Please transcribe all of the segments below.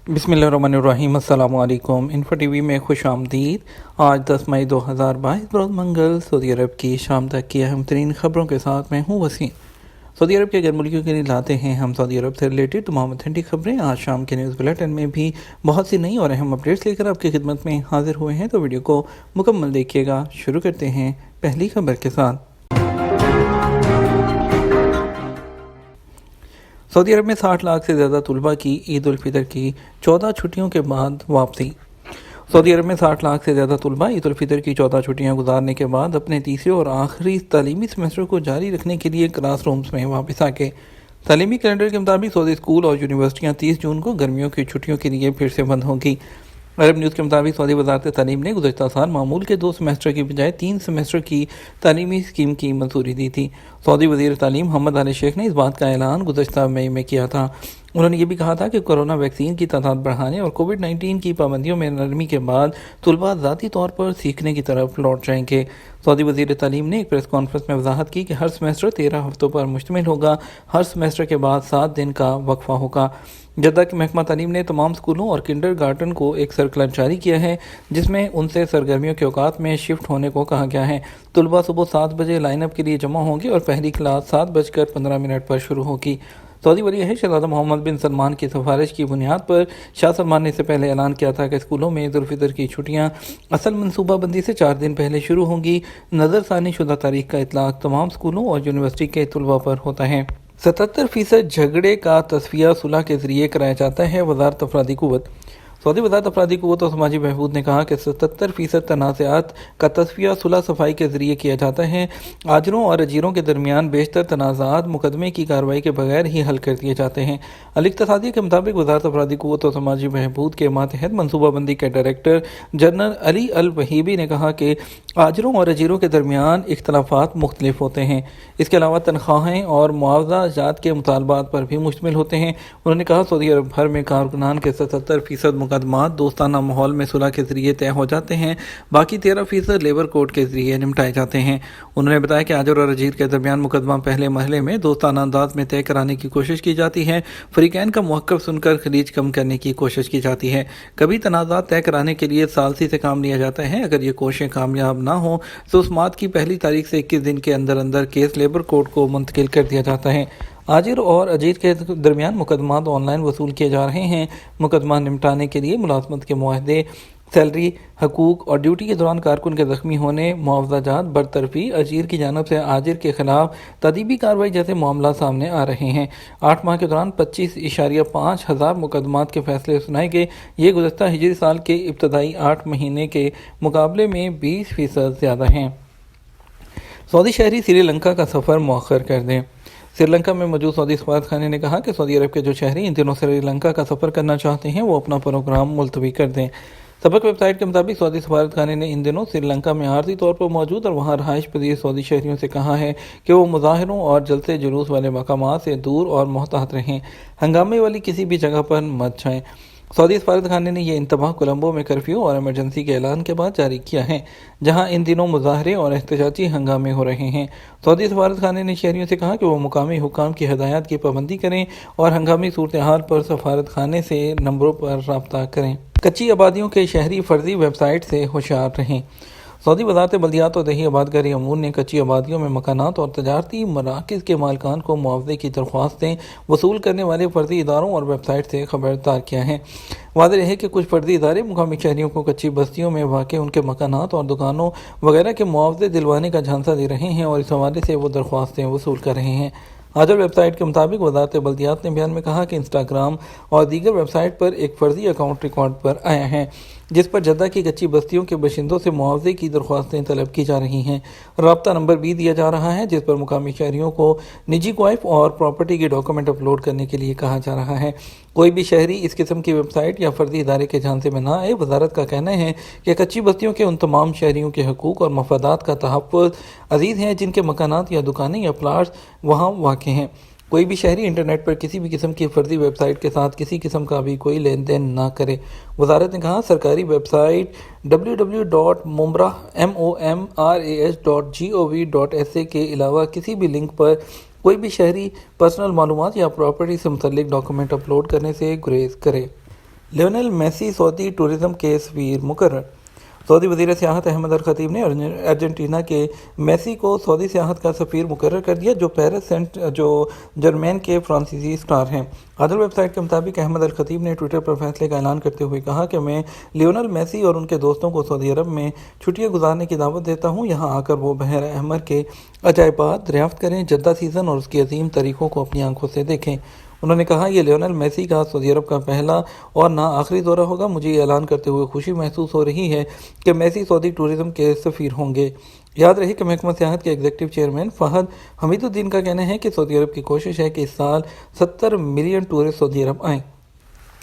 बिस्मिल्लाहिर्रहमानिर्रहीम। अस्सलाम वालेकुम। इन्फो टीवी में खुश आमदीद। आज 10 मई 2022 रोज़ मंगल सऊदी अरब की शाम तक की अहम तरीन खबरों के साथ मैं हूँ वसीम। सऊदी अरब के गैर मुल्कियों के लिए लाते हैं हम सऊदी अरब से रिलेटेड तमाम ऑथेंटिक खबरें। आज शाम के न्यूज़ बुलेटिन में भी बहुत सी नई और अहम अपडेट्स लेकर आपकी खिदमत में हाजिर हुए हैं, तो वीडियो को मुकम्मल देखिएगा। शुरू करते हैं पहली खबर के साथ। सऊदी अरब में 60 लाख से ज़्यादा तलबा की ईद उल फितर की 14 छुट्टियों के बाद वापसी। सऊदी अरब में 60 लाख से ज़्यादा तलबा ईद उल फितर की 14 छुट्टियां गुजारने के बाद अपने तीसरे और आखिरी तालीमी सेमेस्टर को जारी रखने के लिए क्लास रूम्स में वापस आ गए। तालीमी कैलेंडर के मुताबिक सऊदी स्कूल और यूनिवर्सिटियाँ 30 जून को गर्मियों की छुट्टियों के लिए फिर से बंद होंगी। अरब न्यूज़ के मुताबिक सऊदी वज़ारत तालीम ने गुज़श्ता साल मामूल के 2 सेमेस्टर की बजाय 3 सेमेस्टर की तालीमी स्कीम की मंजूरी दी थी। सऊदी वज़ीर तालीम मोहम्मद आल शेख ने इस बात का ऐलान गुज़श्ता मई में किया था। उन्होंने ये भी कहा था कि कोरोना वैक्सीन की तादाद बढ़ाने और कोविड-19 की पाबंदियों में नरमी के बाद तलबा ज़ाती तौर पर सीखने की तरफ लौट जाएंगे। सऊदी वज़ीर तालीम ने एक प्रेस कॉन्फ्रेंस में वजाहत की कि हर सेमेस्टर 13 हफ्तों पर मुश्तमिल होगा। हर सेमेस्टर के बाद 7 दिन का वक्फा होगा। जद्दा के महकमा तालीम ने तमाम स्कूलों और किंडर गार्टन को एक सर्कुलर जारी किया है, जिसमें उनसे सरगर्मियों के औकात में शिफ्ट होने को कहा गया है। तलबा सुबह 7 बजे लाइनअप के लिए जमा होंगे और पहली क्लास 7:15 पर शुरू होगी। सऊदी वली अहद शहजादा मोहम्मद बिन सलमान की सिफारिश की बुनियाद पर शाह सलमान ने इससे पहले ऐलान किया था कि स्कूलों में ईद उल फितर की छुट्टियां असल मनसूबाबंदी से 4 दिन पहले शुरू होंगी। नज़रसानी शुदा तारीख का इतलाक तमाम स्कूलों और यूनिवर्सिटी के तलबा पर होता है। 77% झगड़े का तस्फिया सुलह के जरिए कराया जाता है। वजारत अफरादी कुव्वत। सऊदी वजारत अफरादी कुव्वत और समाजी बहबूद ने कहा कि 77% तनाज़ात का तस्फिया सुलह सफाई के जरिए किया जाता है। आजरों और अजीरों के दरमियान बेशतर तनाज़ात मुकदमे की कार्रवाई के बगैर ही हल कर दिए जाते हैं। अल-इक्तिसादी के मुताबिक वजारत अफरादी कुव्वत और समाजी बहबूद के मातहत मनसूबाबंदी के डायरेक्टर जनरल अली अल वहीबी ने कहा कि आजरों और अजीरों के दरमियान इख्तलाफात मुख्तलिफ होते हैं। इसके अलावा तनख्वाहें और मुआवजा जात के मुतालबात पर भी मुश्तमिल होते हैं। उन्होंने कहा सऊदी अरब भर में कारकुनान के 77% मुकदमात दोस्ताना माहौल में सुलह के जरिए तय हो जाते हैं, बाकी 13% लेबर कोड के जरिए निपटाए जाते हैं। उन्होंने बताया कि आजर और अजीर के दरमियान मुकदमा पहले मरहले में दोस्ताना अंदाज में तय कराने की कोशिश की जाती है। फरीकैन का मौक़िफ़ सुनकर खलीज कम करने की कोशिश की जाती है। कभी तनाज़ात तय कराने के लिए सालसी से काम लिया जाता है। अगर ये कोशिशें कामयाब ना हो तो उस माह की पहली तारीख से 21 दिन के अंदर अंदर केस लेबर कोर्ट को मुंतकिल कर दिया जाता है। आजिर और अजीर के दरमियान मुकदमात ऑनलाइन वसूल किए जा रहे हैं। मुकदमा निपटाने के लिए मुलाजमत के मुआहदे, सैलरी, हकूक और ड्यूटी के दौरान कारकुन के ज़ख्मी होने, मुआवजात, बरतरफी, अजीर की जानब से आजिर के खिलाफ तदीबी कार्रवाई जैसे मामला सामने आ रहे हैं। 8 माह के दौरान 25.5 हज़ार मुकदमात के फैसले सुनाए गए। ये गुज़श्ता हिजरी साल के इब्तदाई 8 महीने के मुकाबले में 20% ज़्यादा हैं। सऊदी शहरी श्रीलंका का सफ़र मौखर कर दें। श्रीलंका में मौजूद सऊदी सफारतखाने ने कहा कि सऊदी अरब के जो शहरी इन दिनों श्रीलंका का सफ़र करना चाहते हैं वो अपना प्रोग्राम मुलतवी कर दें। सबक वेबसाइट के मुताबिक सऊदी सफारतखाने ने इन दिनों श्रीलंका में आर्जी तौर पर मौजूद और वहाँ रहाइश पजीर सऊदी शहरियों से कहा है कि वो मुजाहिरों और जलसे जुलूस वाले मकामात से दूर और मोहतात रहें। हंगामे वाली किसी भी जगह पर मत जाएँ। सऊदी सफारतखाने ने यह इंतबाह कोलंबो में कर्फ्यू और इमरजेंसी के ऐलान के बाद जारी किया है, जहां इन दिनों मुजाहरे और एहतजाजी हंगामे हो रहे हैं। सऊदी सफारतखाने ने शहरियों से कहा कि वो मुकामी हुकाम की हदायत की पाबंदी करें और हंगामी सूरत हाल पर सफारतखाने से नंबरों पर रब्ता करें। कच्ची आबादियों के शहरी फर्जी वेबसाइट से होशियार रहें। सऊदी वज़ारत बल्दियात और दही आबादकारी अमूर ने कच्ची आबादियों में मकानात और तजारती मराकज़ के मालिकान को मुआवजे की दरख्वास्तें वसूल करने वाले फर्जी इदारों और वेबसाइट से खबरदार किया है। वाज़ेह है कि कुछ फर्जी इदारे मुकामी शहरियों को कच्ची बस्तियों में वाक़े उनके मकानात और दुकानों वगैरह के मुआवजे दिलवाने का झांसा दे रहे हैं और इस हवाले से वो दरख्वास्तें वसूल कर रहे हैं। आजल वेबसाइट के मुताबिक वज़ारत बल्दियात ने बयान में कहा कि इंस्टाग्राम और दीगर वेबसाइट पर एक फर्जी अकाउंट रिकॉर्ड पर आया है, जिस पर जद्दा की कच्ची बस्तियों के बाशिंदों से मुआवजे की दरख्वास्तें तलब की जा रही हैं। राब्ता नंबर भी दिया जा रहा है, जिस पर मुकामी शहरियों को निजी क्वाइफ और प्रॉपर्टी के डॉक्यूमेंट अपलोड करने के लिए कहा जा रहा है। कोई भी शहरी इस किस्म की वेबसाइट या फर्जी इदारे के झांसे में ना आए। वजारत का कहना है कि कच्ची बस्तियों के उन तमाम शहरियों के हकूक़ और मफादात का तहफ़्फ़ुज़ अजीज़ हैं जिनके मकानात या दुकानें या प्लाट्स वहाँ वाक़ हैं। कोई भी शहरी इंटरनेट पर किसी भी किस्म की फर्जी वेबसाइट के साथ किसी किस्म का भी कोई लेन देन ना करे। वजारत ने कहा सरकारी वेबसाइट www.momras.gov.sa के अलावा किसी भी लिंक पर कोई भी शहरी पर्सनल मालूमात या प्रॉपर्टी से मुतल्लिक डॉक्यूमेंट अपलोड करने से गुरेज करे। लियोनेल मेसी सऊदी टूरिज्म के सफीर मुकर्रर। सऊदी वज़ीर सियाहत अहमद अल खतीब ने अर्जेंटीना के मेसी को सऊदी सियाहत का सफ़ीर मुकर्रर कर दिया, जो पेरिस सेंट जो जर्मन के फ्रांसीसी स्टार हैं। अदल वेबसाइट के मुताबिक अहमद अल खतीब ने ट्विटर पर फैसले का ऐलान करते हुए कहा कि मैं लियोनेल मेसी और उनके दोस्तों को सऊदी अरब में छुट्टियां गुजारने की दावत देता हूं। यहां आकर वो बहर अहमर के अजायबात दरियाफ्त करें, जद्दा सीज़न और उसकी अजीम तारीखों को अपनी आंखों से देखें। उन्होंने कहा, यह लियोनेल मेसी का सऊदी अरब का पहला और ना आखिरी दौरा होगा। मुझे ये ऐलान करते हुए खुशी महसूस हो रही है कि मेसी सऊदी टूरिज्म के सफ़ीर होंगे। याद रहे कि महकमा सियाहत के एग्जीक्यूटिव चेयरमैन फ़हद हमीदुद्दीन का कहना है कि सऊदी अरब की कोशिश है कि इस साल 70 मिलियन टूरिस्ट सऊदी अरब आएँ।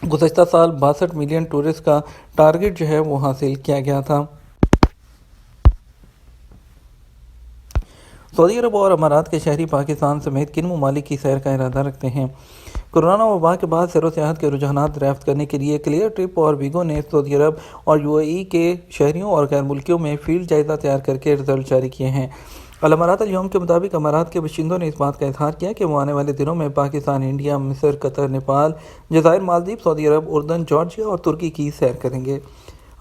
गुज़श्ता साल 62 मिलियन टूरिस्ट का टारगेट जो है वो हासिल किया गया था। सऊदी अरब और अमारात के शहरी पाकिस्तान समेत किन ममालिक की सैर का इरादा रखते हैं? कोरोना वबा के बाद सैर सियाहत के रुझानात दरियाफ्त करने के लिए क्लियर ट्रिप और वीगो ने सऊदी अरब और यूएई के शहरियों और गैर मुल्कियों में फील्ड जायजा तैयार करके रिजल्ट जारी किए हैं। अल-अमारात अल-यौम के मुताबिक अमारात के बाशिंदों ने इस बात का इजहार किया कि वो आने वाले दिनों में पाकिस्तान, इंडिया, मिस्र, कतर, नेपाल, जज़ायर, मालदीव, सऊदी अरब, उर्दन, जॉर्जिया और तुर्की की सैर करेंगे।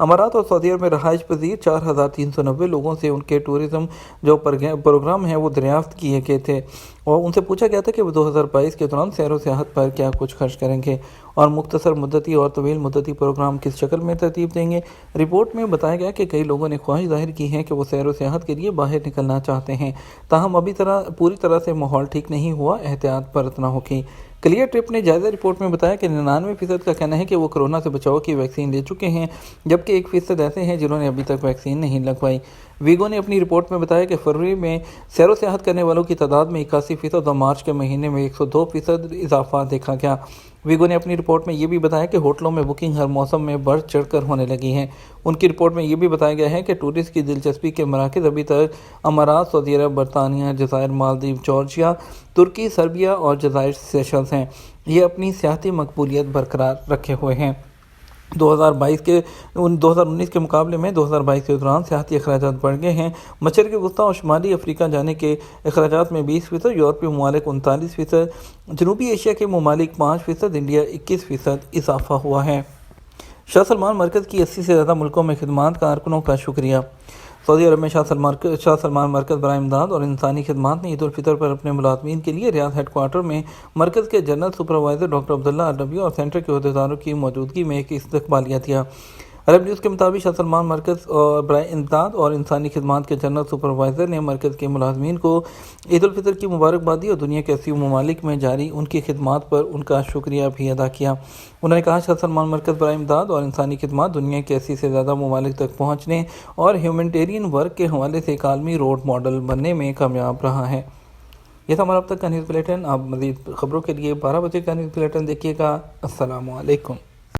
अमारात और सऊदी अरब में रहायश पजीर 4390 लोगों से उनके टूरिज़्म जो प्रोग्राम है वो दरियाफ्त किए गए थे और उनसे पूछा गया था कि वो 2022 के दौरान सैर व सियाहत पर क्या कुछ खर्च करेंगे और मुख्तसर मुद्दती और तवील मुद्दती प्रोग्राम किस शक्ल में तरतीब देंगे। रिपोर्ट में बताया गया कि कई लोगों ने ख्वाहिश जाहिर की है कि वो सैर व सियाहत के लिए बाहर निकलना चाहते हैं, ताहम अभी पूरी तरह से माहौल ठीक नहीं हुआ, एहतियात बरतना होगी। क्लियर ट्रिप ने जायजा रिपोर्ट में बताया कि 99% का कहना है कि वो कोरोना से बचाव की वैक्सीन ले चुके हैं, जबकि 1% ऐसे हैं जिन्होंने अभी तक वैक्सीन नहीं लगवाई। वीगो ने अपनी रिपोर्ट में बताया कि फरवरी में सैर व सियाहत करने वालों की तादाद में 81% और मार्च के महीने में 102% इजाफा देखा गया। वीगो ने अपनी रिपोर्ट में ये भी बताया कि होटलों में बुकिंग हर मौसम में बढ़ चढ़ कर होने लगी है। उनकी रिपोर्ट में ये भी बताया गया है कि टूरिस्ट की दिलचस्पी के मराकज़ अभी तक अमारात, सऊदी अरब, बरतानिया, जज़ायर, मालदीव, जॉर्जिया, तुर्की, सर्बिया और जज़ायर सेशल्स हैं। ये अपनी सियाहती मकबूलियत बरकरार रखे हुए हैं। 2019 के मुकाबले में 2022 के दौरान सियाहती अखराजात बढ़ गए हैं। मशरक़ी वस्ता और शुमाली अफ्रीका जाने के अखराजात में 20%, यूरोपीय ममालिक 39%, जनूबी एशिया के ममालिक 5%, इंडिया 21% इजाफा हुआ है। शाह सलमान मरकज़ की 80 से ज़्यादा मुल्कों में खिदमात कारकुनों का शुक्रिया। सऊदी अरब में शाह सलमान मरकज़ बराए इमदाद और इंसानी खिदमात ने ईद उल फितर पर अपने मुलाज़मीन के लिए रियाद हेडक्वार्टर में मरकज़ के जनरल सुपरवाइज़र डॉक्टर अब्दुल्ला अल रबी और सेंटर के अहदेदारों की मौजूदगी में एक इस्तकबालिया दिया। अरब न्यूज़ के मुताबिक शाह सलमान मरकज़ और बराए इमदाद और इंसानी खिदमात के जनरल सुपरवाइज़र ने मरकज़ के मुलाज़मीन को ईद उल फितर की मुबारकबाद दी और दुनिया के 80 ममालिक में जारी उनकी खिदमात पर उनका शुक्रिया भी अदा किया। उन्होंने कहा, शाह सलमान मरकज़ बराए इमदाद और इंसानी खिदमात दुनिया के 80 से ज़्यादा ममालिक तक पहुँचने और ह्यूमैनिटेरियन वर्क के हवाले से एक आलमी रोड मॉडल बनने में कामयाब रहा है। यह था हमारा अब तक का न्यूज़ बुलेटिन। आप मज़ीद खबरों के लिए 12 बजे का न्यूज़ बुलेटिन देखिएगा। अस्सलामु अलैकुम।